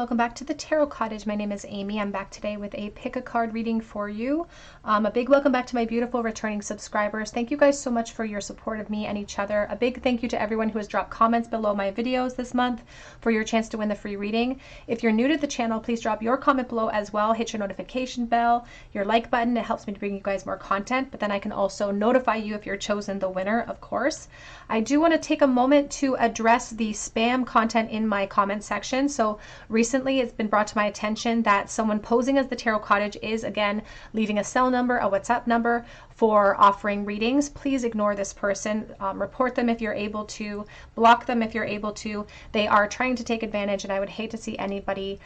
welcome back to the Tarot Cottage. My name is Amy. I'm back today with a pick a card reading for you. A big welcome back to my beautiful returning subscribers. Thank you guys so much for your support of me and each other. A big thank you to everyone who has dropped comments below my videos this month for your chance to win the free reading. If you're new to the channel, please drop your comment below as well. Hit your notification bell, your like button. It helps me to bring you guys more content, but then I can also notify you if you're chosen the winner, of course. I do want to take a moment to address the spam content in my comment section. So recently it's been brought to my attention that someone posing as the Tarot Cottage is again leaving a cell number, a WhatsApp number for offering readings. Please ignore this person, report them if you're able to, block them if you're able to. They are trying to take advantage, and I would hate to see anybody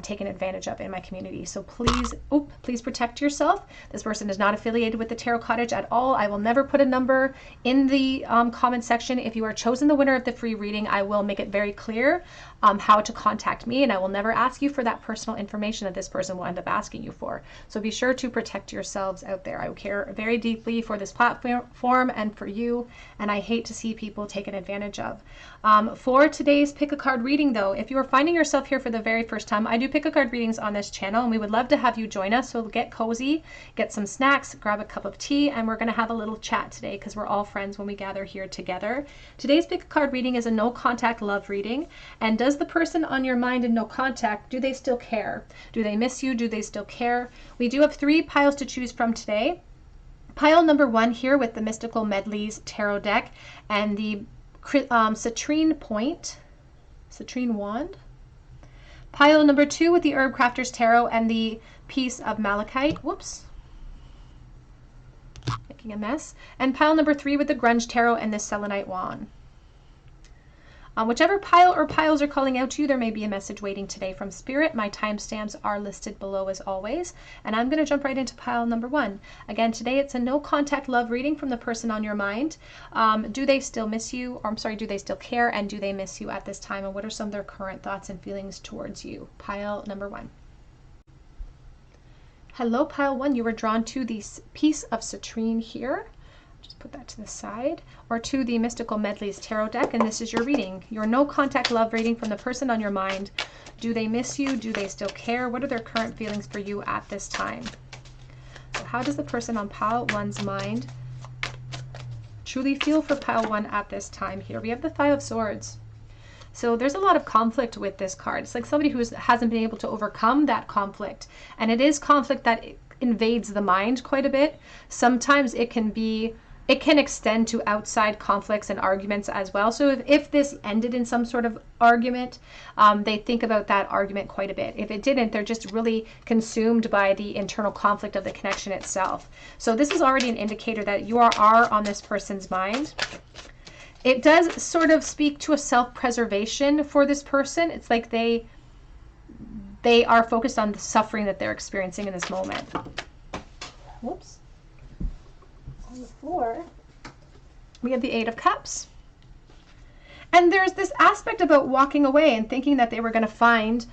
taken advantage of in my community. So please protect yourself. This person is not affiliated with the Tarot Cottage at all. I will never put a number in the comment section. If you are chosen the winner of the free reading, I will make it very clear how to contact me, and I will never ask you for that personal information that this person will end up asking you for. So be sure to protect yourselves out there. I care very deeply for this platform and for you, and I hate to see people taken advantage of. For today's pick a card reading though, if you are finding yourself here for the very first time, I do pick a card readings on this channel, and we would love to have you join us. So get cozy, get some snacks, grab a cup of tea, and we're going to have a little chat today because we're all friends when we gather here together. Today's pick a card reading is a no contact love reading. And does the person on your mind in no contact, do they still care? Do they miss you? Do they still care? We do have 3 piles to choose from today. Pile number 1 here with the Mystical Medleys Tarot deck and the citrine wand. Pile number 2 with the Herb Crafters Tarot and the piece of malachite. Whoops. Making a mess. And pile number 3 with the Grunge Tarot and the selenite wand. Whichever pile or piles are calling out to you, there may be a message waiting today from Spirit. My timestamps are listed below as always. And I'm going to jump right into pile number 1. Again, today it's a no contact love reading from the person on your mind. Do they still miss you? Or I'm sorry, do they still care? And do they miss you at this time? And what are some of their current thoughts and feelings towards you? Pile number 1. Hello, pile 1. You were drawn to this piece of citrine here. Just put that to the side, or to the Mystical Medleys Tarot deck, and this is your reading. Your no contact love reading from the person on your mind. Do they miss you? Do they still care? What are their current feelings for you at this time? So how does the person on pile 1's mind truly feel for pile 1 at this time here? We have the 5 of Swords. So there's a lot of conflict with this card. It's like somebody who hasn't been able to overcome that conflict, and it is conflict that invades the mind quite a bit. Sometimes it can extend to outside conflicts and arguments as well. So if this ended in some sort of argument, they think about that argument quite a bit. If it didn't, they're just really consumed by the internal conflict of the connection itself. So this is already an indicator that you are on this person's mind. It does sort of speak to a self-preservation for this person. It's like they are focused on the suffering that they're experiencing in this moment. Whoops. On the floor, we have the 8 of Cups. And there's this aspect about walking away and thinking that they were going to find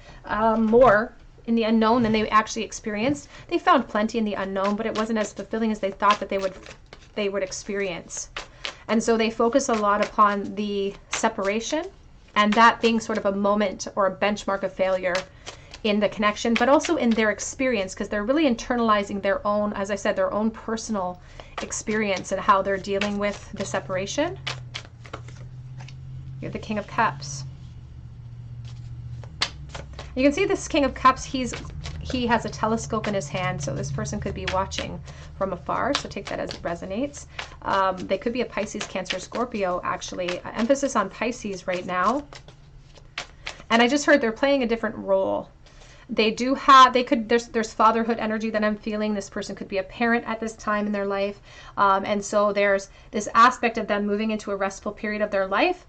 more in the unknown than they actually experienced. They found plenty in the unknown, but it wasn't as fulfilling as they thought that they would experience. And so they focus a lot upon the separation, and that being sort of a moment or a benchmark of failure in the connection, but also in their experience, because they're really internalizing their own, as I said, their own personal experience and how they're dealing with the separation. You're the King of Cups. You can see this King of Cups, he has a telescope in his hand, so this person could be watching from afar, so take that as it resonates. They could be a Pisces, Cancer, Scorpio, actually. Emphasis on Pisces right now. And I just heard they're playing a different role. There's fatherhood energy that I'm feeling. This person could be a parent at this time in their life. And so there's this aspect of them moving into a restful period of their life,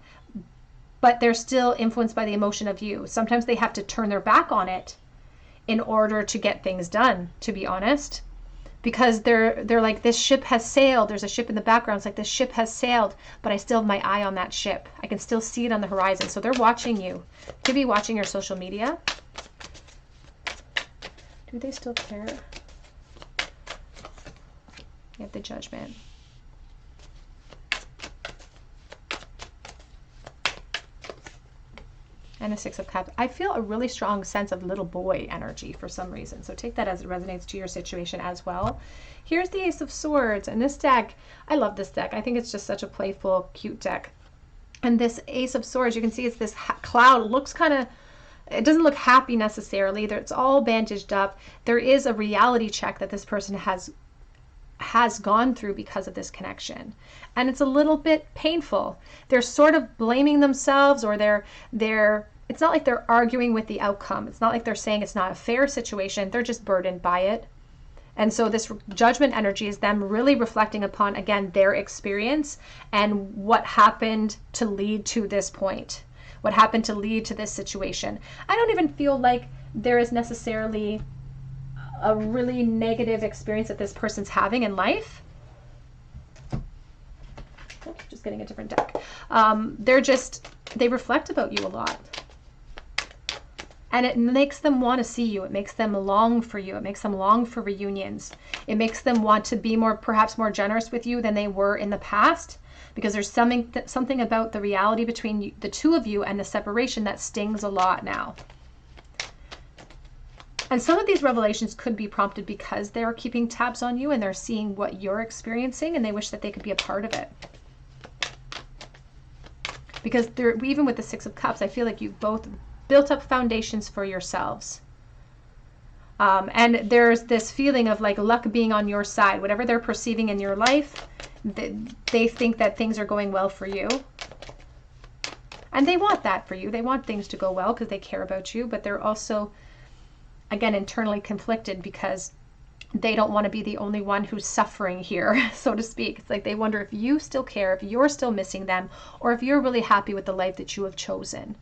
but they're still influenced by the emotion of you. Sometimes they have to turn their back on it in order to get things done, to be honest, because they're like, this ship has sailed. There's a ship in the background. It's like, this ship has sailed, but I still have my eye on that ship. I can still see it on the horizon. So they're watching you. Could be watching your social media. Do they still care? You have the Judgment. And a Six of Cups. I feel a really strong sense of little boy energy for some reason. So take that as it resonates to your situation as well. Here's the Ace of Swords. And this deck, I love this deck. I think it's just such a playful, cute deck. And this Ace of Swords, you can see it's this cloud. It looks kind of, it doesn't look happy necessarily. It's all bandaged up. There is a reality check that this person has gone through because of this connection. And it's a little bit painful. They're sort of blaming themselves, or it's not like they're arguing with the outcome. It's not like they're saying it's not a fair situation. They're just burdened by it. And so this judgment energy is them really reflecting upon, again, their experience and what happened to lead to this point, what happened to lead to this situation. I don't even feel like there is necessarily a really negative experience that this person's having in life. Oh, just getting a different deck. They reflect about you a lot. And it makes them want to see you. It makes them long for you. It makes them long for reunions. It makes them want to be perhaps more generous with you than they were in the past, because there's something about the reality between the two of you and the separation that stings a lot now. And some of these revelations could be prompted because they're keeping tabs on you and they're seeing what you're experiencing, and they wish that they could be a part of it. Because even with the Six of Cups, I feel like you've both built up foundations for yourselves. And there's this feeling of like luck being on your side. Whatever they're perceiving in your life, they think that things are going well for you. And they want that for you. They want things to go well because they care about you, but they're also, again, internally conflicted because they don't want to be the only one who's suffering here, so to speak. It's like they wonder if you still care, if you're still missing them, or if you're really happy with the life that you have chosen.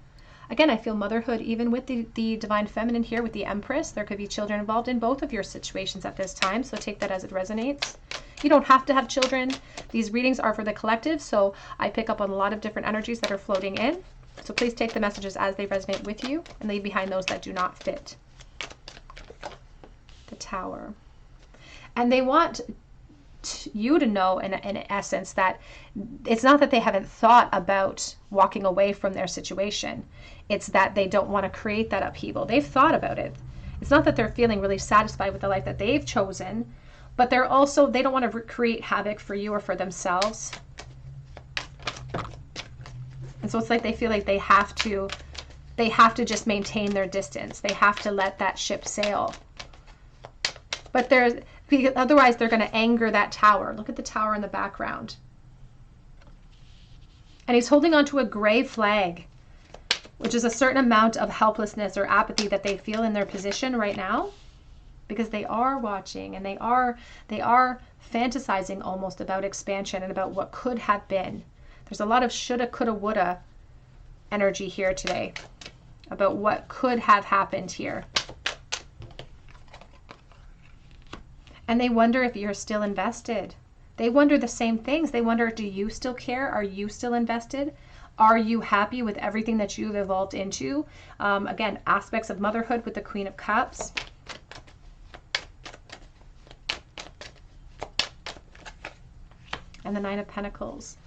Again, I feel motherhood, even with the Divine Feminine here with the Empress. There could be children involved in both of your situations at this time, so take that as it resonates. You don't have to have children. These readings are for the collective, so I pick up on a lot of different energies that are floating in. So please take the messages as they resonate with you and leave behind those that do not fit. The Tower. And they want you to know, in essence, that it's not that they haven't thought about walking away from their situation. It's that they don't want to create that upheaval. They've thought about it. It's not that they're feeling really satisfied with the life that they've chosen, but they don't want to create havoc for you or for themselves. And so it's like they feel like they have to just maintain their distance. They have to let that ship sail. But otherwise they're going to anger that Tower. Look at the Tower in the background. And he's holding onto a gray flag, which is a certain amount of helplessness or apathy that they feel in their position right now, because they are watching and they are fantasizing almost about expansion and about what could have been. There's a lot of shoulda, coulda, woulda energy here today about what could have happened here. And they wonder if you're still invested. They wonder the same things. They wonder, do you still care? Are you still invested? Are you happy with everything that you've evolved into? Again, aspects of motherhood with the Queen of Cups. And the Nine of Pentacles.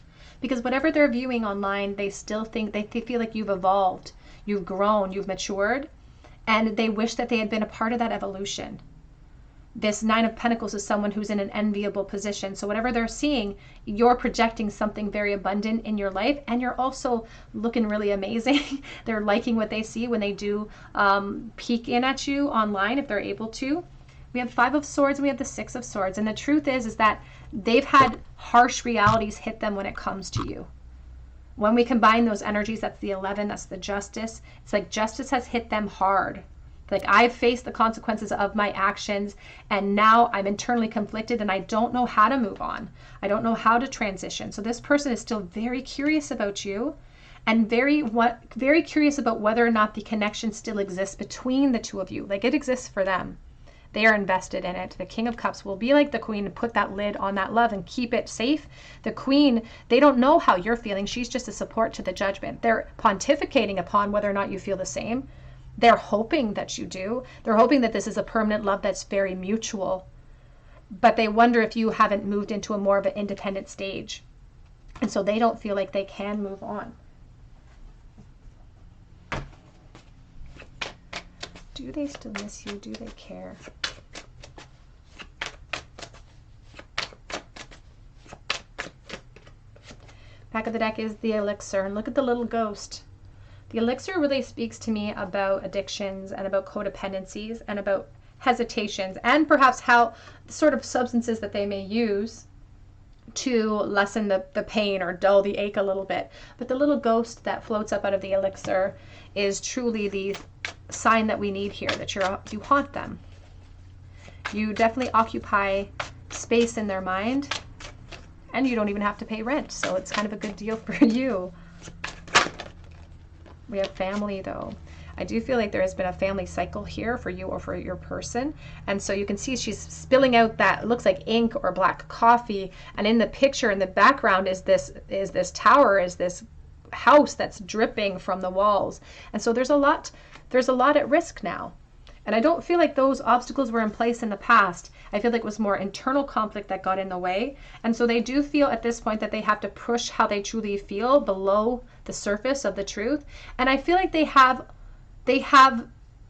Because whatever they're viewing online, they still think, they feel like you've evolved, you've grown, you've matured, and they wish that they had been a part of that evolution. This Nine of Pentacles is someone who's in an enviable position. So whatever they're seeing, you're projecting something very abundant in your life, and you're also looking really amazing. They're liking what they see when they do peek in at you online, if they're able to. We have Five of Swords and we have the Six of Swords. And the truth is that they've had harsh realities hit them when it comes to you. When we combine those energies, that's the 11, that's the Justice. It's like justice has hit them hard. Like, I've faced the consequences of my actions, and now I'm internally conflicted and I don't know how to move on. I don't know how to transition. So this person is still very curious about you, and very curious about whether or not the connection still exists between the two of you. Like, it exists for them. They are invested in it. The King of Cups will be like the Queen and put that lid on that love and keep it safe. The Queen, they don't know how you're feeling. She's just a support to the Judgment. They're pontificating upon whether or not you feel the same. They're hoping that you do. They're hoping that this is a permanent love that's very mutual. But they wonder if you haven't moved into a more of an independent stage. And so they don't feel like they can move on. Do they still miss you? Do they care? Back of the deck is the elixir, and look at the little ghost. The elixir really speaks to me about addictions and about codependencies and about hesitations and perhaps how sort of substances that they may use to lessen the pain or dull the ache a little bit. But the little ghost that floats up out of the elixir is truly the sign that we need here, that you haunt them. You definitely occupy space in their mind, and you don't even have to pay rent, so it's kind of a good deal for you. We have family, though. I do feel like there has been a family cycle here for you or for your person. And so you can see she's spilling out that, it looks like ink or black coffee. And in the picture, in the background, is this tower, is this house that's dripping from the walls. And so there's a lot at risk now. And I don't feel like those obstacles were in place in the past. I feel like it was more internal conflict that got in the way. And so they do feel at this point that they have to push how they truly feel below the surface of the truth. And I feel like they have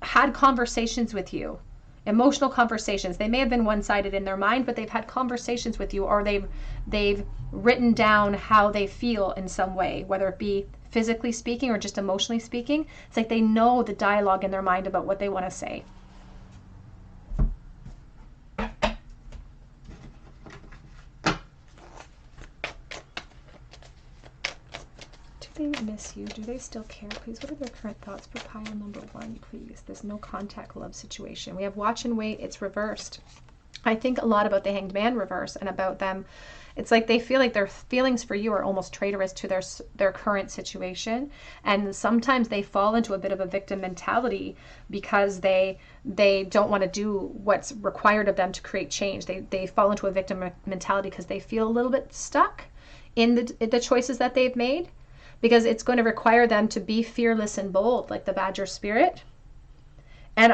had conversations with you, emotional conversations. They may have been one-sided in their mind, but they've had conversations with you, or they've written down how they feel in some way, whether it be physically speaking or just emotionally speaking. It's like they know the dialogue in their mind about what they want to say. Do they miss you? Do they still care? Please, what are their current thoughts for pile number 1, please? This no contact love situation. We have watch and wait. It's reversed. I think a lot about the Hanged Man reverse and about them. It's like they feel like their feelings for you are almost traitorous to their current situation. And sometimes they fall into a bit of a victim mentality because they don't want to do what's required of them to create change. They fall into a victim mentality because they feel a little bit stuck in the choices that they've made, because it's going to require them to be fearless and bold, like the Badger spirit. And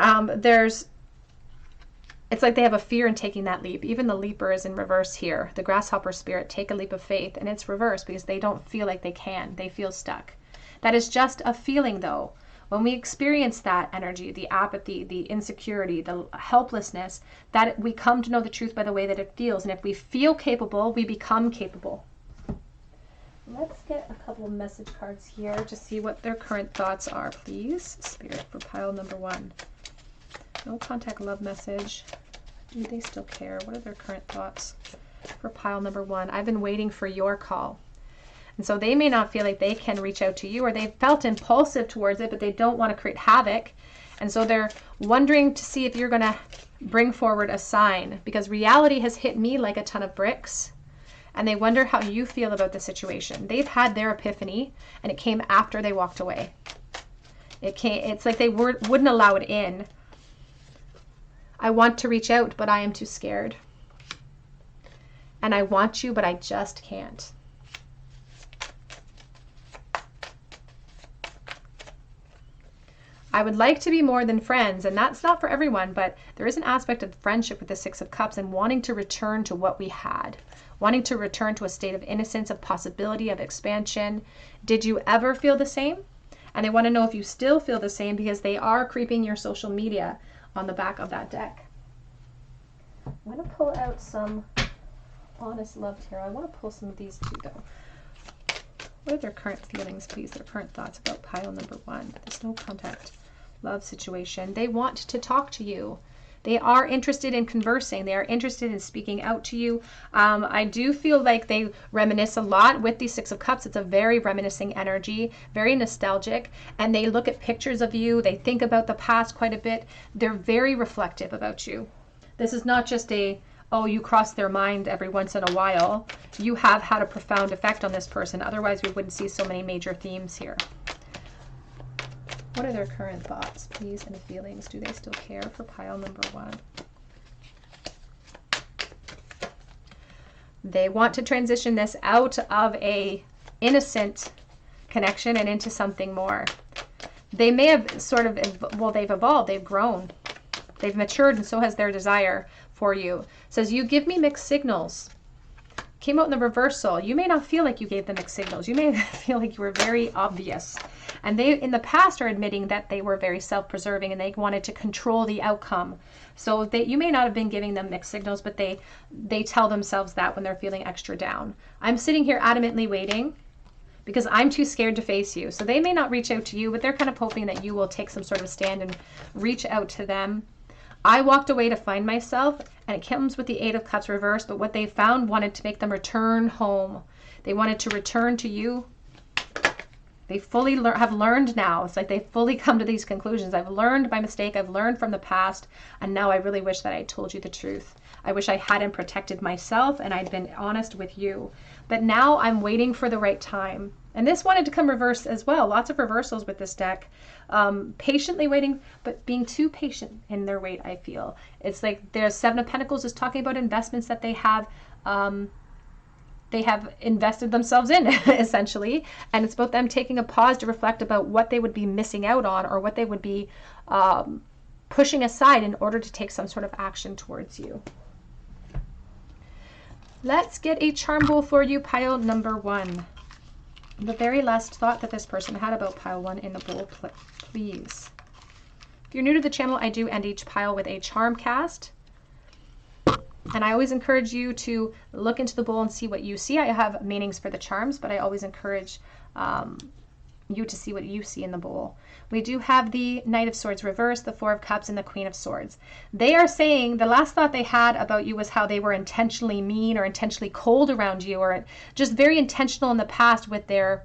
it's like they have a fear in taking that leap. Even the leaper is in reverse here. The grasshopper spirit, take a leap of faith, and it's reversed because they don't feel like they can. They feel stuck. That is just a feeling, though. When we experience that energy, the apathy, the insecurity, the helplessness, that we come to know the truth by the way that it feels. And if we feel capable, we become capable. Let's get a couple of message cards here to see what their current thoughts are, please. Spirit, for pile number 1. No contact love message. Do they still care? What are their current thoughts for pile number 1? I've been waiting for your call. And so they may not feel like they can reach out to you, or they've felt impulsive towards it, but they don't want to create havoc. And so they're wondering to see if you're going to bring forward a sign, because reality has hit me like a ton of bricks. And they wonder how you feel about the situation. They've had their epiphany, and it came after they walked away. It's like they wouldn't allow it in. I want to reach out, but I am too scared. And I want you, but I just can't. I would like to be more than friends, and that's not for everyone, but there is an aspect of friendship with the Six of Cups and wanting to return to what we had. Wanting to return to a state of innocence, of possibility, of expansion. Did you ever feel the same? And they want to know if you still feel the same, because they are creeping your social media on the back of that deck. I'm going to pull out some honest love tarot. I want to pull some of these too, though. What are their current feelings, please? Their current thoughts about pile number 1. There's no contact love situation. They want to talk to you. They are interested in conversing. They are interested in speaking out to you. I do feel like they reminisce a lot with the Six of Cups. It's a very reminiscing energy, very nostalgic. And they look at pictures of you. They think about the past quite a bit. They're very reflective about you. This is not just oh, you cross their mind every once in a while. You have had a profound effect on this person. Otherwise, we wouldn't see so many major themes here. What are their current thoughts, please, and feelings? Do they still care for pile number 1? They want to transition this out of a innocent connection and into something more. They may have sort of, well, they've evolved, they've grown, they've matured, and so has their desire for you. It says, you give me mixed signals. came out in the reversal. You may not feel like you gave them mixed signals. You may feel like you were very obvious. And they, in the past, are admitting that they were very self-preserving and they wanted to control the outcome. So you may not have been giving them mixed signals, but they tell themselves that when they're feeling extra down. I'm sitting here adamantly waiting because I'm too scared to face you. So they may not reach out to you, but they're kind of hoping that you will take some sort of stand and reach out to them. I walked away to find myself, and it comes with the Eight of Cups reversed, but what they found wanted to make them return home. They wanted to return to you. They fully have learned now. It's like they've fully come to these conclusions. I've learned my mistake. I've learned from the past, and now I really wish that I told you the truth. I wish I hadn't protected myself and I'd been honest with you. But now I'm waiting for the right time. And this wanted to come reversed as well. Lots of reversals with this deck. Patiently waiting, but being too patient in their wait, I feel. It's like there's Seven of Pentacles is talking about investments that they have invested themselves in, essentially. And it's about them taking a pause to reflect about what they would be missing out on or what they would be pushing aside in order to take some sort of action towards you. Let's get a charm bowl for you, pile number 1. The very last thought that this person had about pile 1 in the bowl, please. If you're new to the channel, I do end each pile with a charm cast. And I always encourage you to look into the bowl and see what you see. I have meanings for the charms, but I always encourage you to see what you see in the bowl. We do have the Knight of Swords reversed, the Four of Cups, and the Queen of Swords. They are saying the last thought they had about you was how they were intentionally mean or intentionally cold around you, or just very intentional in the past with their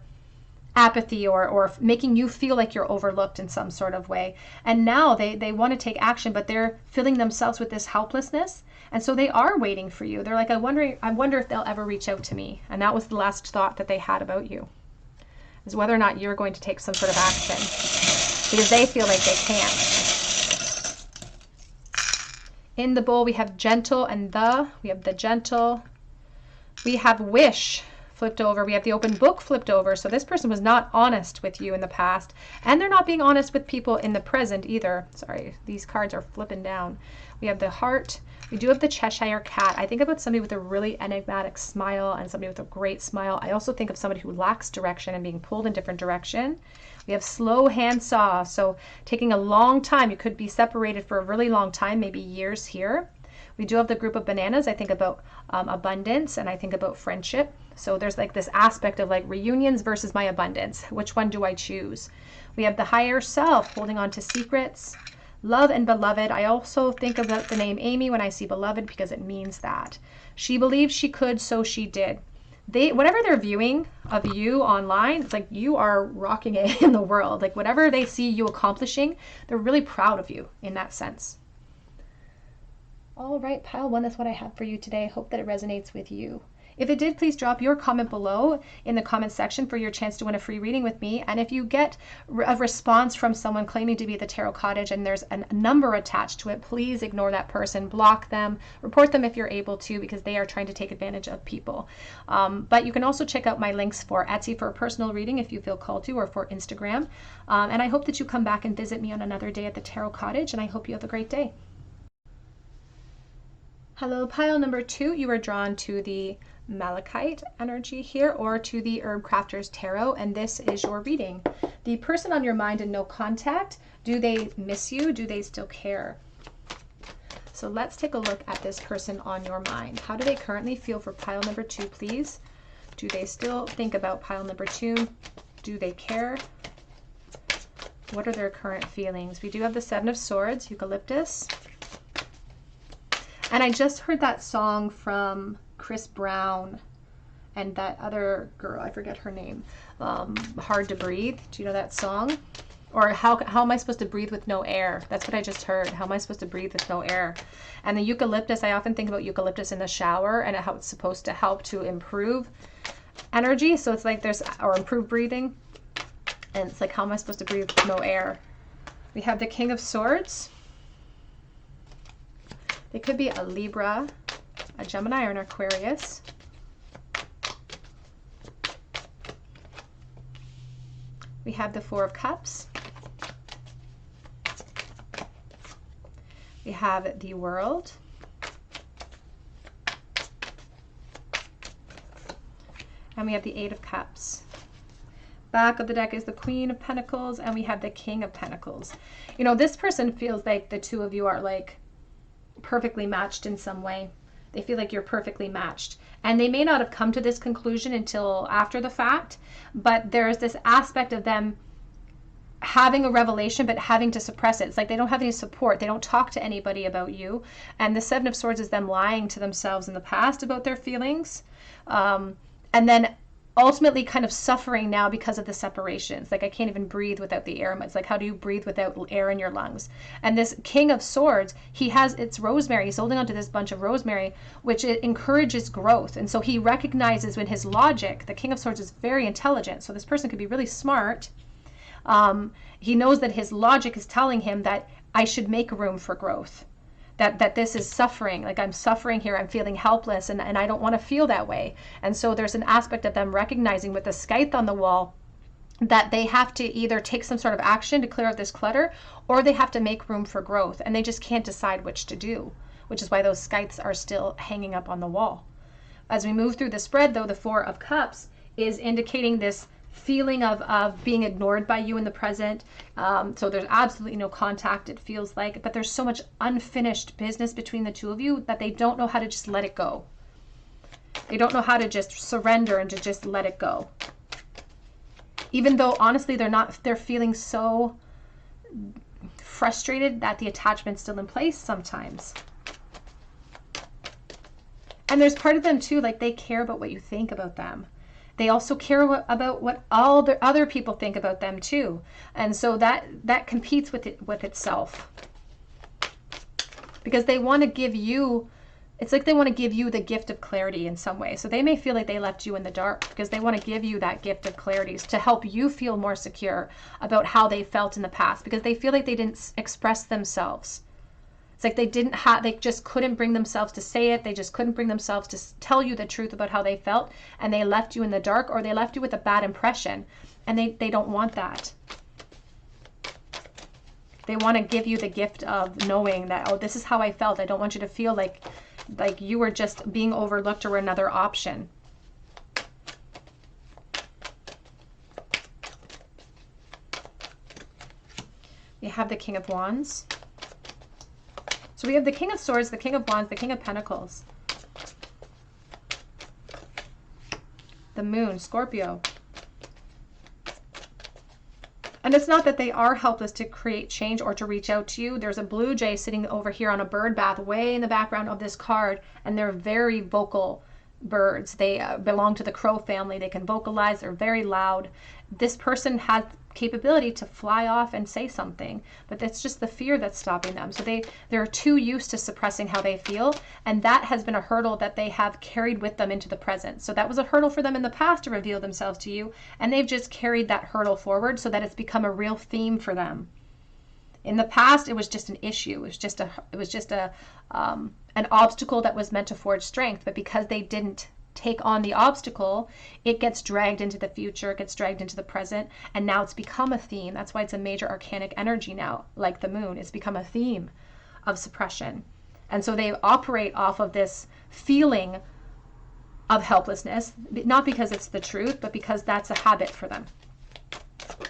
apathy or making you feel like you're overlooked in some sort of way. And now they want to take action, but they're filling themselves with this helplessness. And so they are waiting for you. They're like, I wonder if they'll ever reach out to me. And that was the last thought that they had about you, is whether or not you're going to take some sort of action, because they feel like they can't. In the bowl, we have gentle and we have the gentle. We have wish flipped over. We have the open book flipped over. So this person was not honest with you in the past, and they're not being honest with people in the present either. Sorry, these cards are flipping down. We have the heart. We do have the Cheshire Cat. I think about somebody with a really enigmatic smile and somebody with a great smile. I also think of somebody who lacks direction and being pulled in different direction. We have slow handsaw. So taking a long time. You could be separated for a really long time, maybe years here. We do have the group of bananas. I think about abundance, and I think about friendship. So there's like this aspect of like reunions versus my abundance. Which one do I choose? We have the higher self, holding on to secrets. Love and beloved. I also think about the name Amy when I see beloved, because it means that. She believed she could, so she did. Whatever they're viewing of you online, it's like you are rocking it in the world. Like whatever they see you accomplishing, they're really proud of you in that sense. All right, pile 1, that's what I have for you today. Hope that it resonates with you. If it did, please drop your comment below in the comment section for your chance to win a free reading with me. And if you get a response from someone claiming to be the Tarot Cottage and there's a number attached to it, please ignore that person, block them, report them if you're able to, because they are trying to take advantage of people. But you can also check out my links for Etsy for a personal reading if you feel called to, or for Instagram. And I hope that you come back and visit me on another day at the Tarot Cottage, and I hope you have a great day. Hello, pile number 2. You are drawn to the Malachite energy here, or to the Herb Crafter's Tarot, and this is your reading. The person on your mind and no contact, do they miss you? Do they still care? So let's take a look at this person on your mind. How do they currently feel for pile number 2, please? Do they still think about pile number 2? Do they care? What are their current feelings? We do have the Seven of Swords, Eucalyptus. And I just heard that song from Chris Brown and that other girl, I forget her name, Hard to Breathe. Do you know that song? Or how am I supposed to breathe with no air? That's what I just heard. How am I supposed to breathe with no air? And the eucalyptus, I often think about eucalyptus in the shower and how it's supposed to help to improve energy. So it's like or improve breathing. And it's like, how am I supposed to breathe with no air? We have the King of Swords. They could be a Libra, a Gemini, or an Aquarius. We have the Four of Cups. We have the World. And we have the Eight of Cups. Back of the deck is the Queen of Pentacles, and we have the King of Pentacles. You know, this person feels like the two of you are like perfectly matched in some way. They feel like you're perfectly matched. And they may not have come to this conclusion until after the fact, but there's this aspect of them having a revelation but having to suppress it. It's like they don't have any support. They don't talk to anybody about you. And the Seven of Swords is them lying to themselves in the past about their feelings. And then ultimately kind of suffering now because of the separations. Like, I can't even breathe without the air. It's like, how do you breathe without air in your lungs? And this King of Swords, it's rosemary. He's holding onto this bunch of rosemary, which it encourages growth. And so he recognizes when his logic, the King of Swords is very intelligent. So this person could be really smart. He knows that his logic is telling him that I should make room for growth. That this is suffering, like I'm suffering here, I'm feeling helpless, and I don't want to feel that way. And so there's an aspect of them recognizing with the scythe on the wall that they have to either take some sort of action to clear out this clutter, or they have to make room for growth, and they just can't decide which to do, which is why those scythes are still hanging up on the wall. As we move through the spread, though, the Four of Cups is indicating this feeling of being ignored by you in the present. So there's absolutely no contact, it feels like, but there's so much unfinished business between the two of you that they don't know how to just let it go. They don't know how to just surrender and to just let it go. Even though honestly they're feeling so frustrated that the attachment's still in place sometimes. And there's part of them too, like they care about what you think about them. They also care about what all the other people think about them too. And so that competes with itself. Because they want to give you, it's like they want to give you the gift of clarity in some way. So they may feel like they left you in the dark because they want to give you that gift of clarity to help you feel more secure about how they felt in the past, because they feel like they didn't express themselves. It's like they just couldn't bring themselves to say it. They just couldn't bring themselves to tell you the truth about how they felt, and they left you in the dark, or they left you with a bad impression, and they don't want that. They want to give you the gift of knowing that, oh, this is how I felt. I don't want you to feel like you were just being overlooked or another option. We have the King of Wands. So we have the King of Swords, the King of Wands, the King of Pentacles. The Moon, Scorpio. And it's not that they are helpless to create change or to reach out to you. There's a blue jay sitting over here on a bird bath way in the background of this card, and they're very vocal birds. They belong to the crow family. They can vocalize. They're very loud. This person has capability to fly off and say something, but that's just the fear that's stopping them. So they're too used to suppressing how they feel, and that has been a hurdle that they have carried with them into the present. So that was a hurdle for them in the past to reveal themselves to you, and they've just carried that hurdle forward so that it's become a real theme for them. In the past, it was just an issue. It was just an obstacle that was meant to forge strength, but because they didn't take on the obstacle, it gets dragged into the future, it gets dragged into the present, and now it's become a theme. That's why it's a major arcanic energy now, like the moon. It's become a theme of suppression. And so they operate off of this feeling of helplessness, not because it's the truth, but because that's a habit for them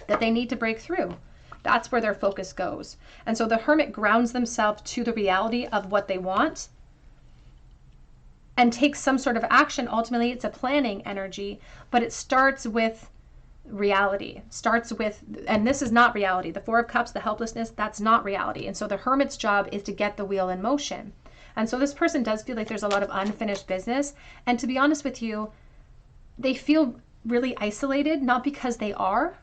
that they need to break through. That's where their focus goes. And so the Hermit grounds themselves to the reality of what they want and takes some sort of action. Ultimately, it's a planning energy, but it starts with reality. And this is not reality. The Four of Cups, the helplessness, that's not reality. And so the Hermit's job is to get the wheel in motion. And so this person does feel like there's a lot of unfinished business. And to be honest with you, they feel really isolated, not because they are.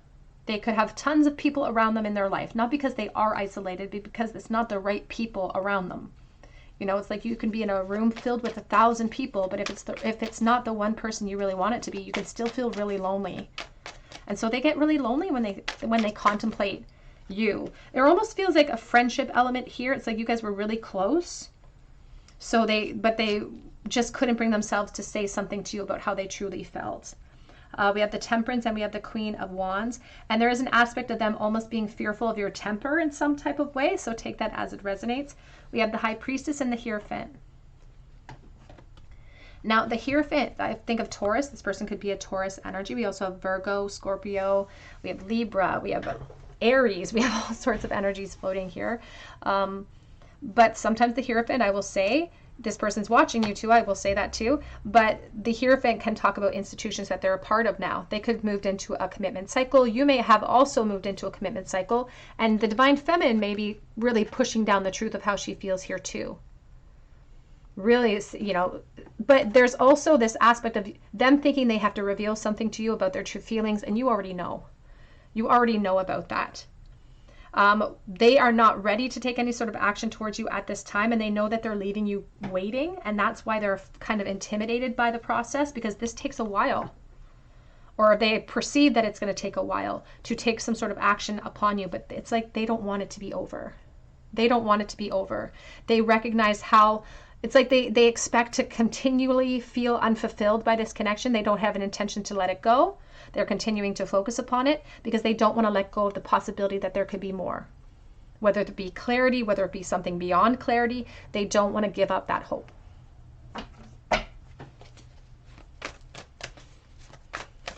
They could have tons of people around them in their life, not because they are isolated, but because it's not the right people around them. You know, it's like you can be in a room filled with 1,000 people, but if it's not the one person you really want it to be, you can still feel really lonely. And so they get really lonely when they contemplate you. There almost feels like a friendship element here. It's like you guys were really close. But they just couldn't bring themselves to say something to you about how they truly felt. We have the Temperance and we have the Queen of Wands. And there is an aspect of them almost being fearful of your temper in some type of way. So take that as it resonates. We have the High Priestess and the Hierophant. Now, the Hierophant, I think of Taurus. This person could be a Taurus energy. We also have Virgo, Scorpio. We have Libra. We have Aries. We have all sorts of energies floating here. But sometimes the Hierophant, I will say, this person's watching you too, I will say that too, but the Hierophant can talk about institutions that they're a part of now. They could have moved into a commitment cycle. You may have also moved into a commitment cycle, and the Divine Feminine may be really pushing down the truth of how she feels here too. Really, you know, but there's also this aspect of them thinking they have to reveal something to you about their true feelings, and you already know. You already know about that. They are not ready to take any sort of action towards you at this time, and they know that they're leaving you waiting, and that's why they're kind of intimidated by the process, because this takes a while, or they perceive that it's going to take a while to take some sort of action upon you, but it's like they don't want it to be over. They don't want it to be over. They recognize how it's like they expect to continually feel unfulfilled by this connection. They don't have an intention to let it go. They're continuing to focus upon it because they don't want to let go of the possibility that there could be more. Whether it be clarity, whether it be something beyond clarity, they don't want to give up that hope.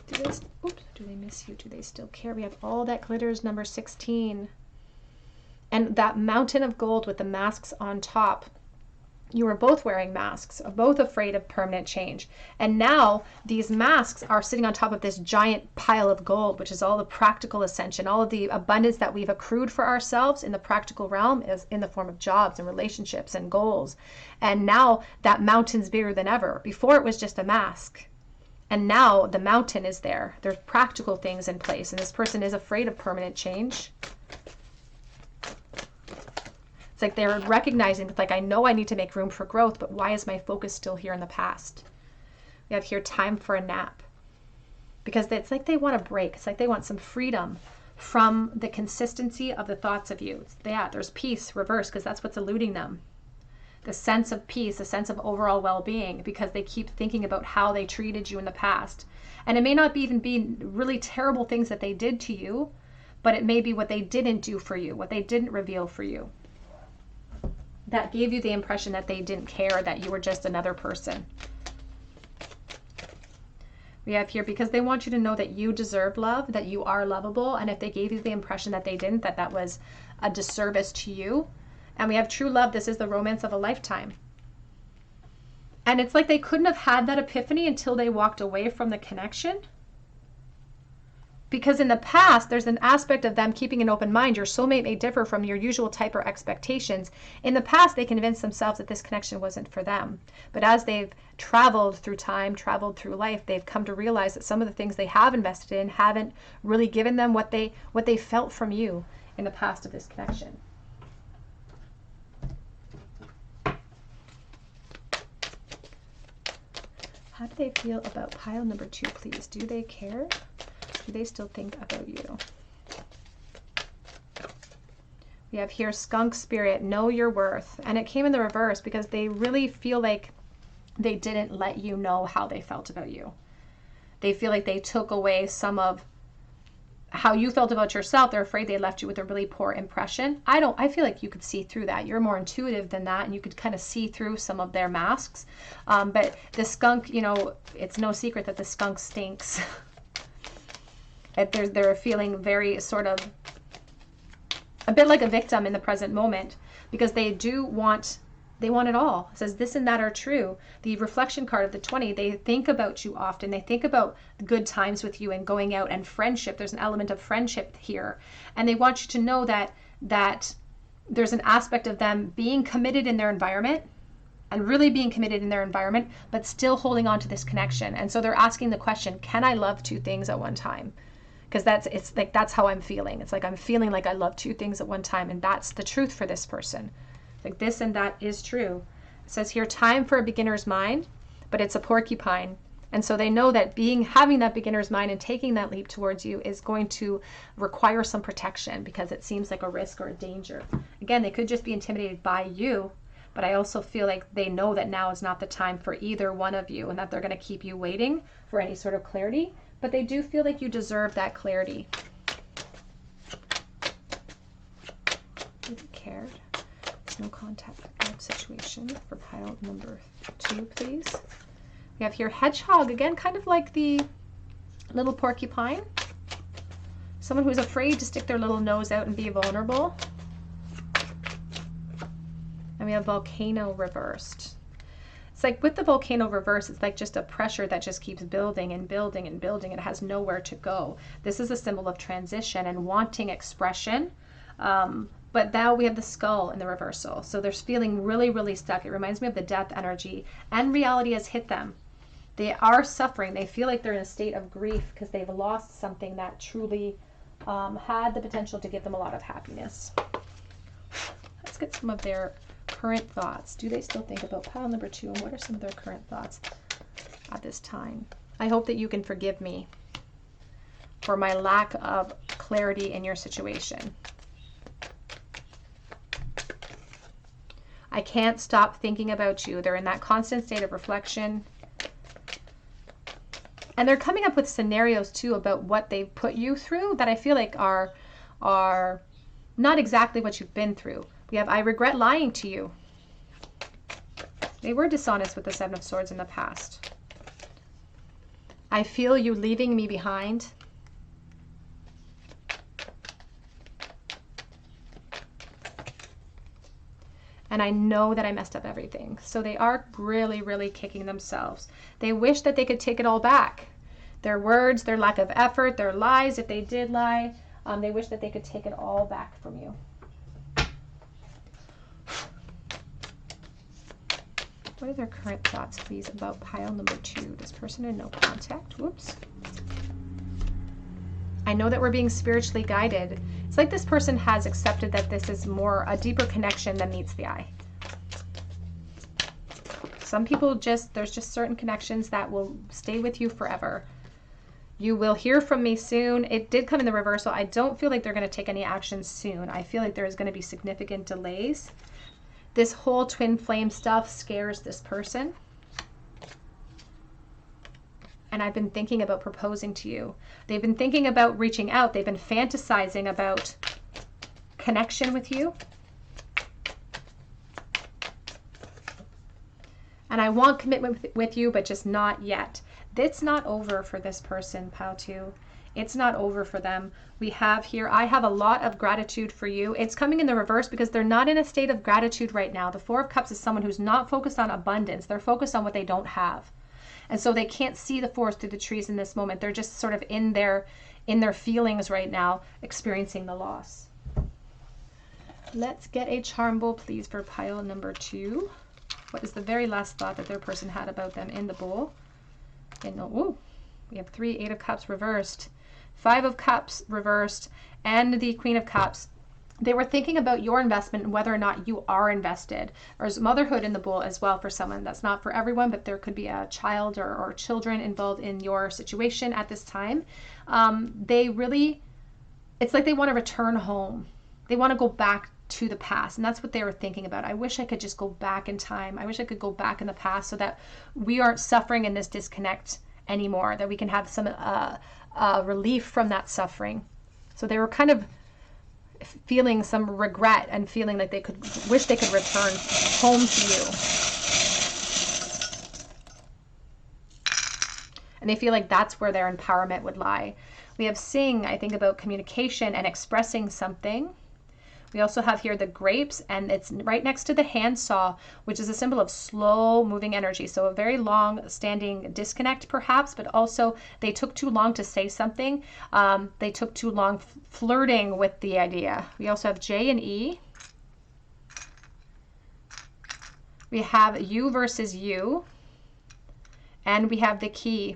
Do they miss you? Do they still care? We have all that glitters, number 16. And that mountain of gold with the masks on top. You were both wearing masks, both afraid of permanent change. And now these masks are sitting on top of this giant pile of gold, which is all the practical ascension, all of the abundance that we've accrued for ourselves in the practical realm is in the form of jobs and relationships and goals. And now that mountain's bigger than ever. Before it was just a mask. And now the mountain is there. There's practical things in place. And this person is afraid of permanent change. It's like they're recognizing, like, I know I need to make room for growth, but why is my focus still here in the past? We have here time for a nap. Because it's like they want a break. It's like they want some freedom from the consistency of the thoughts of you. Yeah, there's peace, reverse, because that's what's eluding them. The sense of peace, a sense of overall well-being, because they keep thinking about how they treated you in the past. And it may not even be really terrible things that they did to you, but it may be what they didn't do for you, what they didn't reveal for you. That gave you the impression that they didn't care, that you were just another person. We have here, because they want you to know that you deserve love, that you are lovable, and if they gave you the impression that they didn't, that that was a disservice to you. And we have true love. This is the romance of a lifetime. And it's like they couldn't have had that epiphany until they walked away from the connection. Because in the past, there's an aspect of them keeping an open mind. Your soulmate may differ from your usual type or expectations. In the past, they convinced themselves that this connection wasn't for them. But as they've traveled through time, traveled through life, they've come to realize that some of the things they have invested in haven't really given them what they felt from you in the past of this connection. How do they feel about pile number 2, please? Do they care? Do they still think about you? We have here skunk spirit, know your worth. And it came in the reverse because they really feel like they didn't let you know how they felt about you. They feel like they took away some of how you felt about yourself. They're afraid they left you with a really poor impression. I feel like you could see through that. You're more intuitive than that, and you could kind of see through some of their masks. But the skunk, you know, it's no secret that the skunk stinks. They're feeling very sort of a bit like a victim in the present moment, because they want it all. It says this and that are true. The reflection card of the 20, they think about you often. They think about the good times with you and going out and friendship. There's an element of friendship here. And they want you to know that there's an aspect of them being committed in their environment and really being committed in their environment, but still holding on to this connection. And so they're asking the question, can I love 2 things at one time? Because that's how I'm feeling. It's like I'm feeling like I love 2 things at one time, and that's the truth for this person. Like this and that is true. It says here, time for a beginner's mind, but it's a porcupine. And so they know that having that beginner's mind and taking that leap towards you is going to require some protection, because it seems like a risk or a danger. Again, they could just be intimidated by you, but I also feel like they know that now is not the time for either one of you, and that they're going to keep you waiting for any sort of clarity. But they do feel like you deserve that clarity. Cared. No contact situation for pile number 2, please. We have here hedgehog, again, kind of like the little porcupine. Someone who's afraid to stick their little nose out and be vulnerable. And we have volcano reversed. It's like with the volcano reverse, it's like just a pressure that just keeps building and building and building. It has nowhere to go. This is a symbol of transition and wanting expression. But now we have the skull in the reversal. So they're feeling really, really stuck. It reminds me of the death energy, and reality has hit them. They are suffering. They feel like they're in a state of grief because they've lost something that truly had the potential to give them a lot of happiness. Let's get some of their current thoughts. Do they still think about pile number 2, and what are some of their current thoughts at this time? I hope that you can forgive me for my lack of clarity in your situation. I can't stop thinking about you. They're in that constant state of reflection. And they're coming up with scenarios too about what they've put you through that I feel like are not exactly what you've been through. We have, I regret lying to you. They were dishonest with the 7 of Swords in the past. I feel you leaving me behind. And I know that I messed up everything. So they are really, really kicking themselves. They wish that they could take it all back. Their words, their lack of effort, their lies, if they did lie, they wish that they could take it all back from you. What are their current thoughts, please, about pile number 2? This person in no contact. Whoops. I know that we're being spiritually guided. It's like this person has accepted that this is more a deeper connection than meets the eye. Some people there's just certain connections that will stay with you forever. You will hear from me soon. It did come in the reversal. I don't feel like they're going to take any action soon. I feel like there is going to be significant delays. This whole twin flame stuff scares this person. And I've been thinking about proposing to you. They've been thinking about reaching out. They've been fantasizing about connection with you. And I want commitment with you, but just not yet. It's not over for this person, pile 2. It's not over for them. We have here, I have a lot of gratitude for you. It's coming in the reverse because they're not in a state of gratitude right now. The 4 of Cups is someone who's not focused on abundance. They're focused on what they don't have. And so they can't see the forest through the trees in this moment. They're just sort of in their feelings right now, experiencing the loss. Let's get a charm bowl, please, for pile number 2. What is the very last thought that their person had about them in the bowl? Ooh, we have 3 8 of Cups reversed, 5 of Cups reversed, and the Queen of Cups. They were thinking about your investment and whether or not you are invested. There's motherhood in the bowl as well for someone. That's not for everyone, but there could be a child or children involved in your situation at this time. It's like they want to return home. They want to go back to the past, and that's what they were thinking about. I wish I could just go back in time. I wish I could go back in the past so that we aren't suffering in this disconnect anymore, that we can have some relief from that suffering. So they were kind of feeling some regret and feeling like they could wish they could return home to you. And they feel like that's where their empowerment would lie. We have sing, I think, about communication and expressing something. We also have here the grapes, and it's right next to the handsaw, which is a symbol of slow moving energy. So a very long standing disconnect perhaps, but also they took too long to say something. They took too long flirting with the idea. We also have J and E. We have you versus you. And we have the key.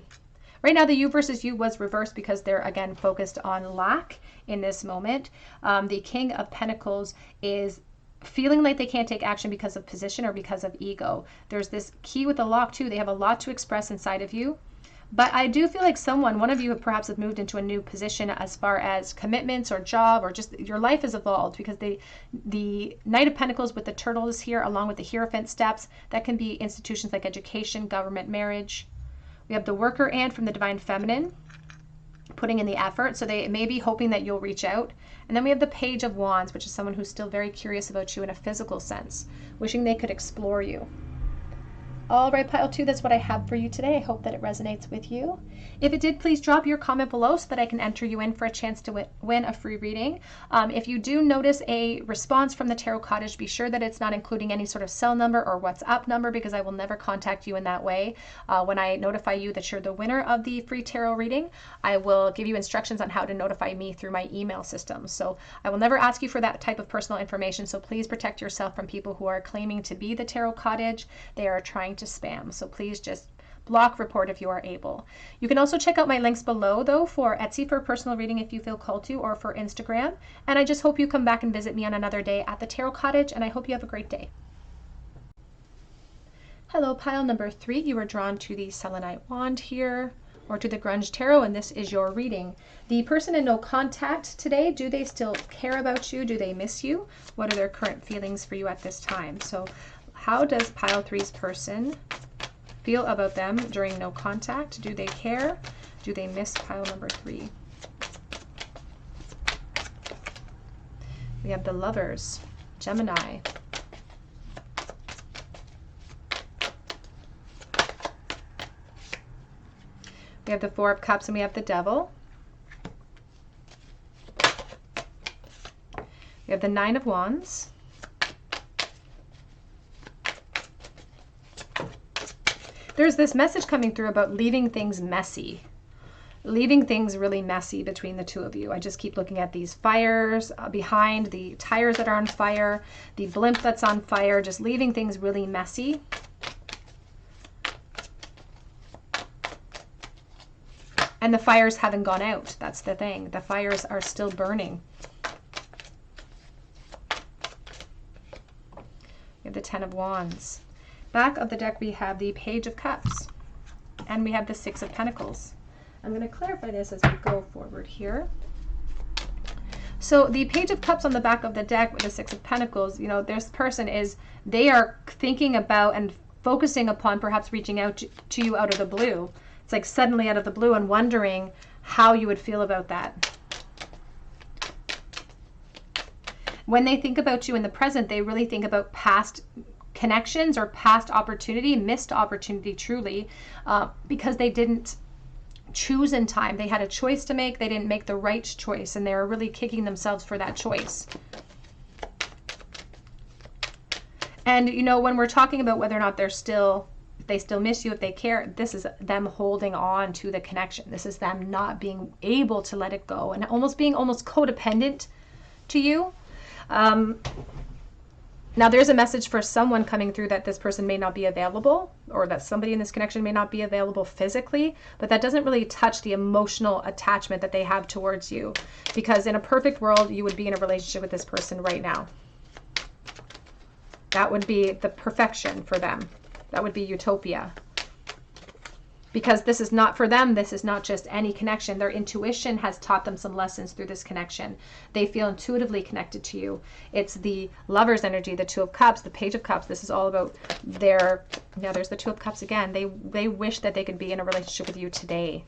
Right now, the you versus you was reversed because they're, again, focused on lack in this moment. The King of Pentacles is feeling like they can't take action because of position or because of ego. There's this key with the lock, too. They have a lot to express inside of you. But I do feel like one of you perhaps have moved into a new position as far as commitments or job, or just your life has evolved, because the Knight of Pentacles with the turtle is here, along with the Hierophant steps. That can be institutions like education, government, marriage. We have the worker ant from the Divine Feminine, putting in the effort. So they may be hoping that you'll reach out. And then we have the Page of Wands, which is someone who's still very curious about you in a physical sense, wishing they could explore you. All right, pile 2, that's what I have for you today. I hope that it resonates with you. If it did, please drop your comment below so that I can enter you in for a chance to win a free reading. If you do notice a response from the Tarot Cottage, be sure that it's not including any sort of cell number or WhatsApp number, because I will never contact you in that way. When I notify you that you're the winner of the free tarot reading, I will give you instructions on how to notify me through my email system. So I will never ask you for that type of personal information, so please protect yourself from people who are claiming to be the Tarot Cottage. They are trying to spam, so please just block, report if you are able. You can also check out my links below, though, for Etsy for a personal reading if you feel called to, or for Instagram. And I just hope you come back and visit me on another day at the Tarot Cottage, and I hope you have a great day. Hello, pile number 3. You are drawn to the Selenite Wand here, or to the Grunge Tarot, and this is your reading. The person in no contact today, do they still care about you? Do they miss you? What are their current feelings for you at this time? So how does pile 3's person feel about them during no contact? Do they care? Do they miss pile number 3? We have the Lovers, Gemini. We have the Four of Cups and we have the Devil. We have the Nine of Wands. There's this message coming through about leaving things messy. Leaving things really messy between the two of you. I just keep looking at these fires behind, the tires that are on fire, the blimp that's on fire, just leaving things really messy. And the fires haven't gone out. That's the thing. The fires are still burning. We have the Ten of Wands. Back of the deck, we have the Page of Cups. And we have the Six of Pentacles. I'm going to clarify this as we go forward here. So the Page of Cups on the back of the deck with the Six of Pentacles, you know, this person is, they are thinking about and focusing upon perhaps reaching out to you out of the blue. It's like suddenly out of the blue, and wondering how you would feel about that. When they think about you in the present, they really think about past connections or past opportunity, missed opportunity truly, because they didn't choose in time. They had a choice to make. They didn't make the right choice, and they were really kicking themselves for that choice. And, you know, when we're talking about whether or not they're still, if they still miss you, if they care, this is them holding on to the connection. This is them not being able to let it go and almost being codependent to you. Now there's a message for someone coming through that this person may not be available, or that somebody in this connection may not be available physically, but that doesn't really touch the emotional attachment that they have towards you, because in a perfect world, you would be in a relationship with this person right now. That would be the perfection for them. That would be utopia. Because this is not for them, this is not just any connection. Their intuition has taught them some lessons through this connection. They feel intuitively connected to you. It's the Lover's energy, the Two of Cups, the Page of Cups. This is all about their, yeah, there's the Two of Cups again. They wish that they could be in a relationship with you today.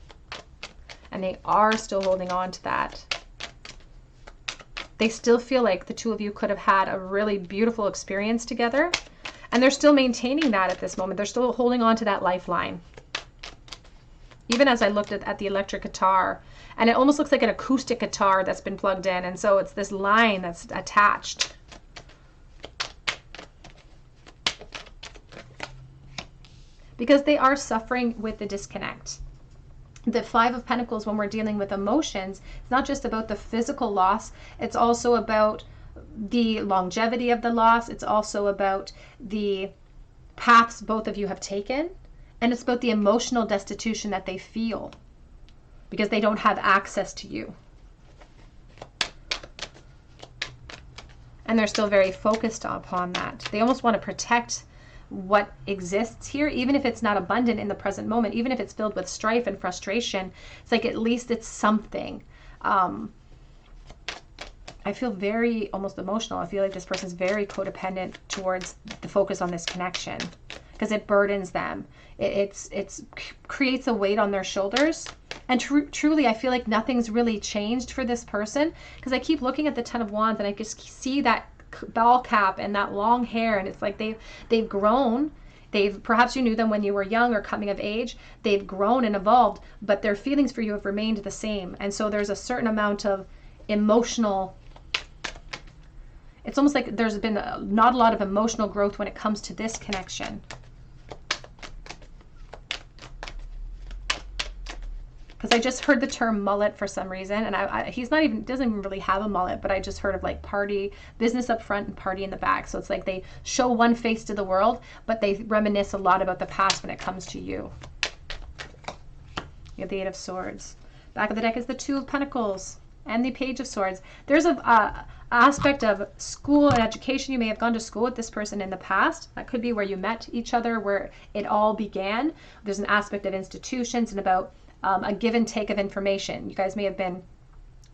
And they are still holding on to that. They still feel like the two of you could have had a really beautiful experience together. And they're still maintaining that at this moment. They're still holding on to that lifeline. Even as I looked at the electric guitar, and it almost looks like an acoustic guitar that's been plugged in, and so it's this line that's attached. Because they are suffering with the disconnect. The Five of Pentacles, when we're dealing with emotions, it's not just about the physical loss, it's also about the longevity of the loss. It's also about the paths both of you have taken. And it's about the emotional destitution that they feel because they don't have access to you. And they're still very focused upon that. They almost want to protect what exists here, even if it's not abundant in the present moment, even if it's filled with strife and frustration. It's like at least it's something. I feel very almost emotional. I feel like this person's very codependent towards the focus on this connection, because it burdens them. It creates a weight on their shoulders. And truly, I feel like nothing's really changed for this person, because I keep looking at the Ten of Wands and I just see that ball cap and that long hair, and it's like they've grown. Perhaps you knew them when you were young or coming of age. They've grown and evolved, but their feelings for you have remained the same. And so there's a certain amount of emotional, it's almost like there's been not a lot of emotional growth when it comes to this connection. Because I just heard the term mullet for some reason, and he's not even, doesn't even really have a mullet, but I just heard of like party, business up front and party in the back. So it's like they show one face to the world, but they reminisce a lot about the past when it comes to you. You have the Eight of Swords. Back of the deck is the Two of Pentacles and the Page of Swords. There's a aspect of school and education. You may have gone to school with this person in the past. That could be where you met each other, where it all began. There's an aspect of institutions and about a give and take of information. You guys may have been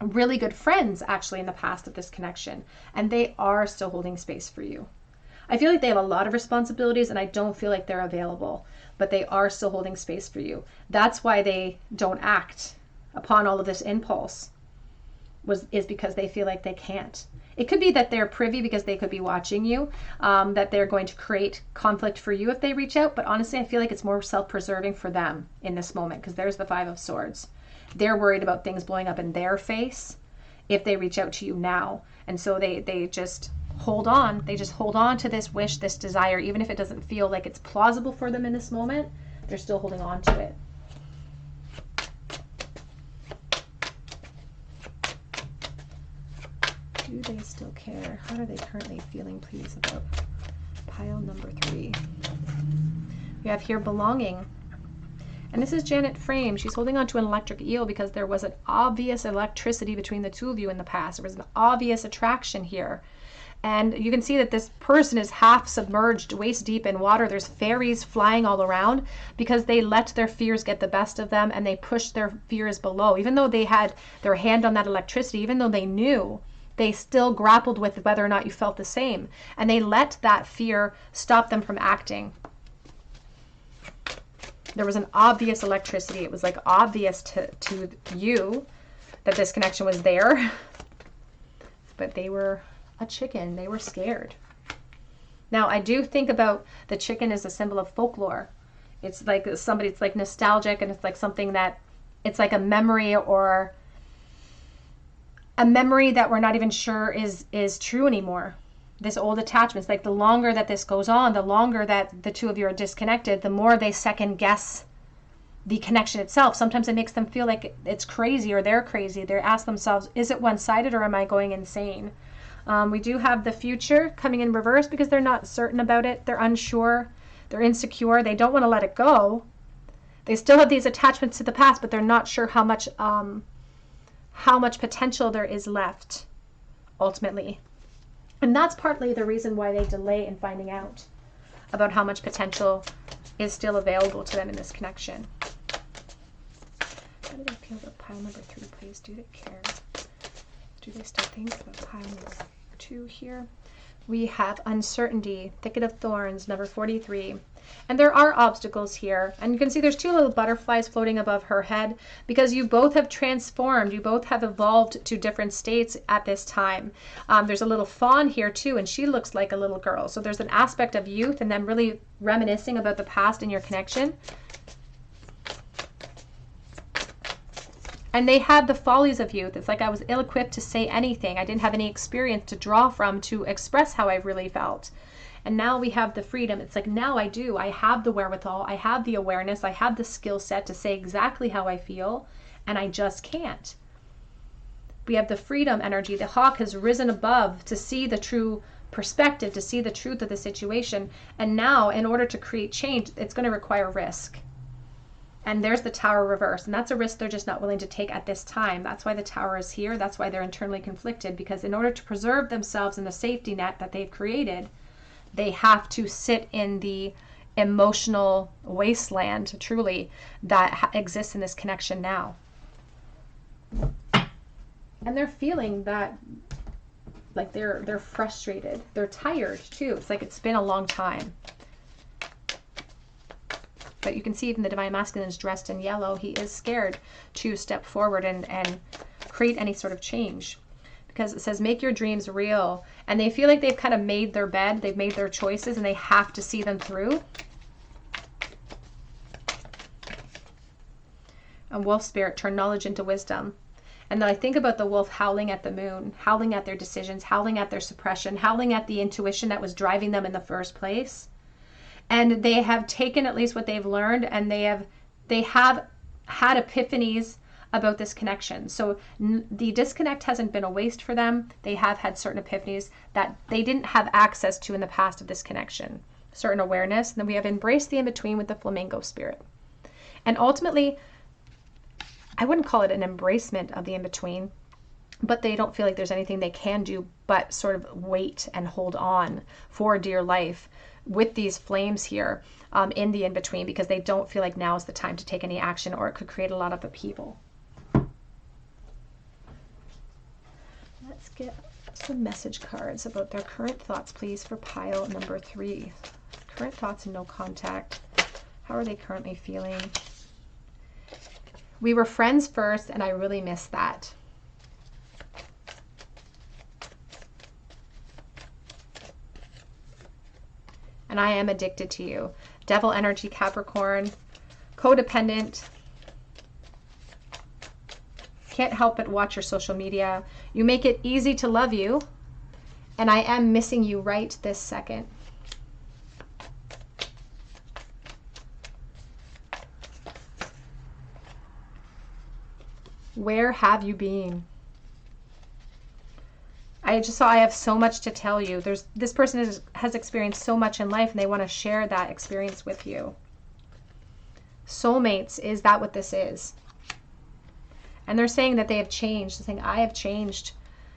really good friends actually in the past of this connection, and they are still holding space for you. I feel like they have a lot of responsibilities and I don't feel like they're available, but they are still holding space for you. That's why they don't act upon all of this impulse, is because they feel like they can't. It could be that they're privy because they could be watching you, that they're going to create conflict for you if they reach out. But honestly, I feel like it's more self-preserving for them in this moment, because there's the Five of Swords. They're worried about things blowing up in their face if they reach out to you now. And so they just hold on. They just hold on to this wish, this desire, even if it doesn't feel like it's plausible for them in this moment. They're still holding on to it. Do they still care? How are they currently feeling, please, about pile number 3? We have here belonging. And this is Janet Frame. She's holding on to an electric eel because there was an obvious electricity between the two of you in the past. There was an obvious attraction here. And you can see that this person is half submerged, waist deep in water. There's fairies flying all around because they let their fears get the best of them and they pushed their fears below. Even though they had their hand on that electricity, even though they knew, they still grappled with whether or not you felt the same. And they let that fear stop them from acting. There was an obvious electricity. It was like obvious to you that this connection was there. But they were a chicken. They were scared. Now, I do think about the chicken as a symbol of folklore. It's like somebody, it's like nostalgic, and it's like something that, it's like a memory, or a memory that we're not even sure is true anymore. This old attachment. It's like the longer that this goes on, the longer that the two of you are disconnected, the more they second guess the connection itself. Sometimes it makes them feel like it's crazy, or they're crazy. They ask themselves, is it one-sided or am I going insane? We do have the future coming in reverse because they're not certain about it. They're unsure. They're insecure. They don't want to let it go. They still have these attachments to the past, but they're not sure how much potential there is left ultimately. And that's partly the reason why they delay in finding out about how much potential is still available to them in this connection. How do they feel about pile number 3, please? Do they care? Do they still think about pile number 2 here? We have uncertainty, thicket of thorns, number 43. And there are obstacles here. And you can see there's 2 little butterflies floating above her head because you both have transformed. You both have evolved to different states at this time. There's a little fawn here too, and she looks like a little girl. So there's an aspect of youth and them really reminiscing about the past in your connection. And they had the follies of youth. It's like I was ill-equipped to say anything. I didn't have any experience to draw from to express how I really felt. And now we have the freedom. It's like now I do. I have the wherewithal. I have the awareness. I have the skill set to say exactly how I feel. And I just can't. We have the freedom energy. The hawk has risen above to see the true perspective, to see the truth of the situation. And now, in order to create change, it's going to require risk. And there's the Tower reverse. And that's a risk they're just not willing to take at this time. That's why the Tower is here. That's why they're internally conflicted. Because in order to preserve themselves in the safety net that they've created, they have to sit in the emotional wasteland, truly, that exists in this connection now. And they're feeling that, like they're frustrated. They're tired too. It's like it's been a long time. But you can see even the Divine Masculine is dressed in yellow. He is scared to step forward and create any sort of change. Because it says, make your dreams real. And they feel like they've kind of made their bed. They've made their choices and they have to see them through. And wolf spirit, turn knowledge into wisdom. And then I think about the wolf howling at the moon, howling at their decisions, howling at their suppression, howling at the intuition that was driving them in the first place. And they have taken at least what they've learned, and they have had epiphanies about this connection. So the disconnect hasn't been a waste for them. They have had certain epiphanies that they didn't have access to in the past of this connection, certain awareness. And then we have embraced the in-between with the flamingo spirit. And ultimately, I wouldn't call it an embracement of the in-between, but they don't feel like there's anything they can do but sort of wait and hold on for dear life with these flames here in the in-between, because they don't feel like now is the time to take any action, or it could create a lot of upheaval. Let's get some message cards about their current thoughts, please, for pile number 3. Current thoughts and no contact. How are they currently feeling? We were friends first, and I really miss that. And I am addicted to you. Devil energy, Capricorn. Codependent. Can't help but watch your social media. You make it easy to love you, and I am missing you right this second. Where have you been? I just saw I have so much to tell you. This person has experienced so much in life, and they want to share that experience with you. Soulmates, is that what this is? And they're saying that they have changed. They're saying, I have changed.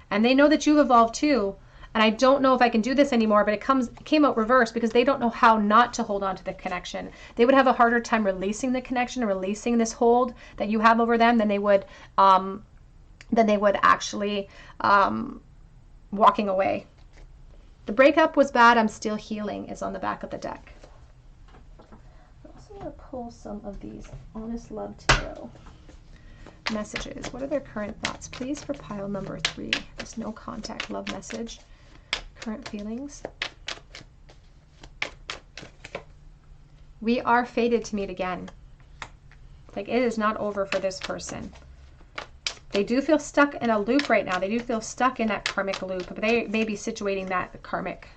And they know that you've evolved too. And I don't know if I can do this anymore, but it came out reversed because they don't know how not to hold on to the connection. They would have a harder time releasing the connection and releasing this hold that you have over them than they would actually walking away. The breakup was bad. I'm still healing is on the back of the deck. I also want to pull some of these Honest Love Tarot messages. What are their current thoughts, please, for pile number 3? This no contact love message. Current feelings. We are fated to meet again. Like, it is not over for this person. They do feel stuck in a loop right now. They do feel stuck in that karmic loop, but they may be situating that karmic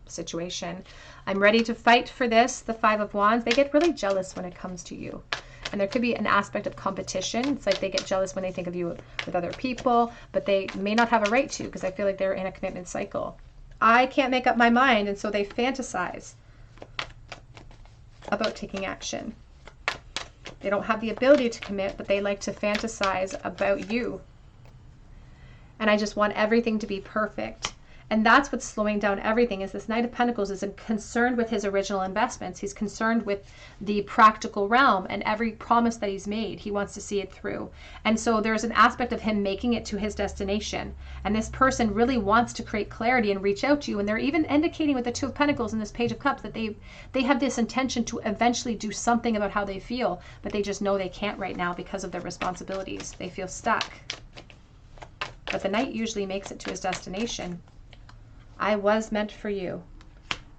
situation. I'm ready to fight for this, the 5 of Wands. They get really jealous when it comes to you. And there could be an aspect of competition. It's like they get jealous when they think of you with other people, but they may not have a right to, because I feel like they're in a commitment cycle. I can't make up my mind, and so they fantasize about taking action. They don't have the ability to commit, but they like to fantasize about you. And I just want everything to be perfect. And that's what's slowing down everything, is this Knight of Pentacles is concerned with his original investments. He's concerned with the practical realm and every promise that he's made. He wants to see it through. And so there's an aspect of him making it to his destination. And this person really wants to create clarity and reach out to you. And they're even indicating with the 2 of Pentacles and this Page of Cups that they have this intention to eventually do something about how they feel, but they just know they can't right now because of their responsibilities. They feel stuck. But the Knight usually makes it to his destination. I was meant for you.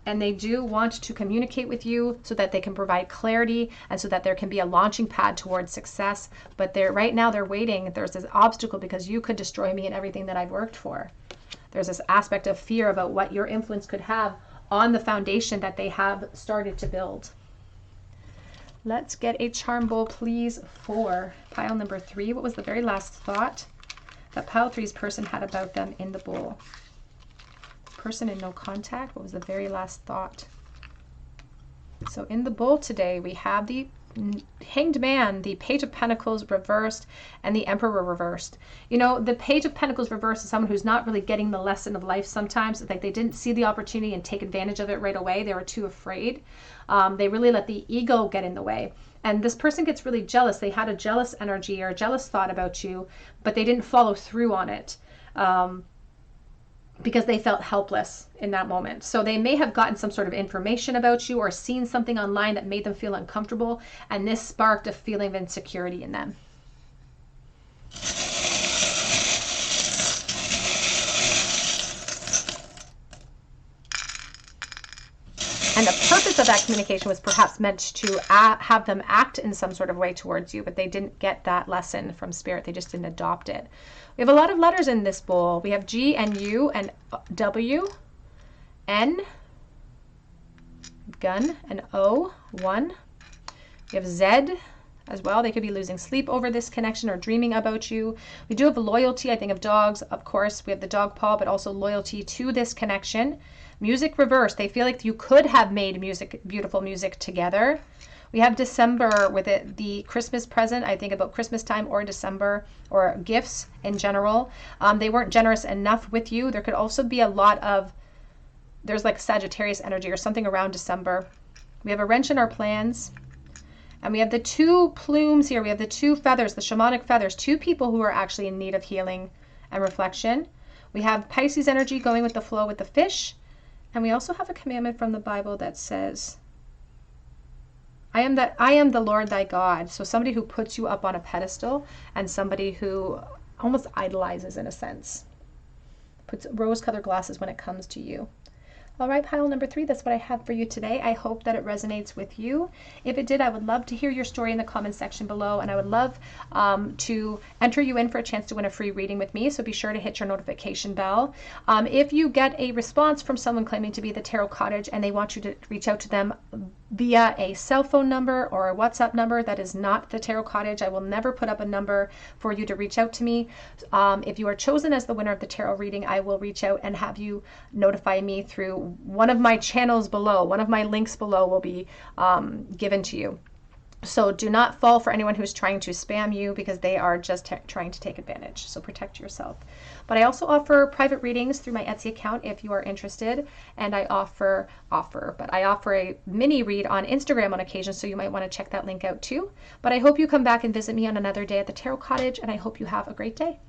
And they do want to communicate with you so that they can provide clarity and so that there can be a launching pad towards success. But right now they're waiting. There's this obstacle because you could destroy me and everything that I've worked for. There's this aspect of fear about what your influence could have on the foundation that they have started to build. Let's get a charm bowl, please, for pile number 3. What was the very last thought that pile 3's person had about them in the bowl? Person in no contact. What was the very last thought? So in the bowl today, we have the Hanged Man, the Page of Pentacles reversed, and the Emperor reversed. You know, the Page of Pentacles reversed is someone who's not really getting the lesson of life sometimes. It's like they didn't see the opportunity and take advantage of it right away. They were too afraid. They really let the ego get in the way. And this person gets really jealous. They had a jealous energy or a jealous thought about you, but they didn't follow through on it. Because they felt helpless in that moment. So they may have gotten some sort of information about you or seen something online that made them feel uncomfortable, and this sparked a feeling of insecurity in them. And the purpose of that communication was perhaps meant to have them act in some sort of way towards you, but they didn't get that lesson from Spirit. They just didn't adopt it. We have a lot of letters in this bowl. We have G and U and W, N, gun, and O, 1. We have Z as well. They could be losing sleep over this connection or dreaming about you. We do have loyalty. I think of dogs, of course. We have the dog paw, but also loyalty to this connection. Music reverse. They feel like you could have made music, beautiful music together. We have December with it, the Christmas present. I think about Christmas time or December or gifts in general. They weren't generous enough with you. There could also be a lot of, there's like Sagittarius energy or something around December. We have a wrench in our plans. And we have the 2 plumes here. We have the 2 feathers, the shamanic feathers, 2 people who are actually in need of healing and reflection. We have Pisces energy going with the flow with the fish. And we also have a commandment from the Bible that says, I am the Lord thy God. So somebody who puts you up on a pedestal and somebody who almost idolizes in a sense. Puts rose-colored glasses when it comes to you. All right, pile number 3, that's what I have for you today. I hope that it resonates with you. If it did, I would love to hear your story in the comment section below, and I would love to enter you in for a chance to win a free reading with me, so be sure to hit your notification bell. If you get a response from someone claiming to be the Tarot Cottage and they want you to reach out to them via a cell phone number or a WhatsApp number, that is not the Tarot Cottage. I will never put up a number for you to reach out to me. If you are chosen as the winner of the tarot reading, I will reach out and have you notify me through one of my channels below. One of my links below will be given to you. So do not fall for anyone who's trying to spam you, because they are just trying to take advantage. So protect yourself. But I also offer private readings through my Etsy account if you are interested. And I offer a mini read on Instagram on occasion, so you might want to check that link out too. But I hope you come back and visit me on another day at the Tarot Cottage, and I hope you have a great day.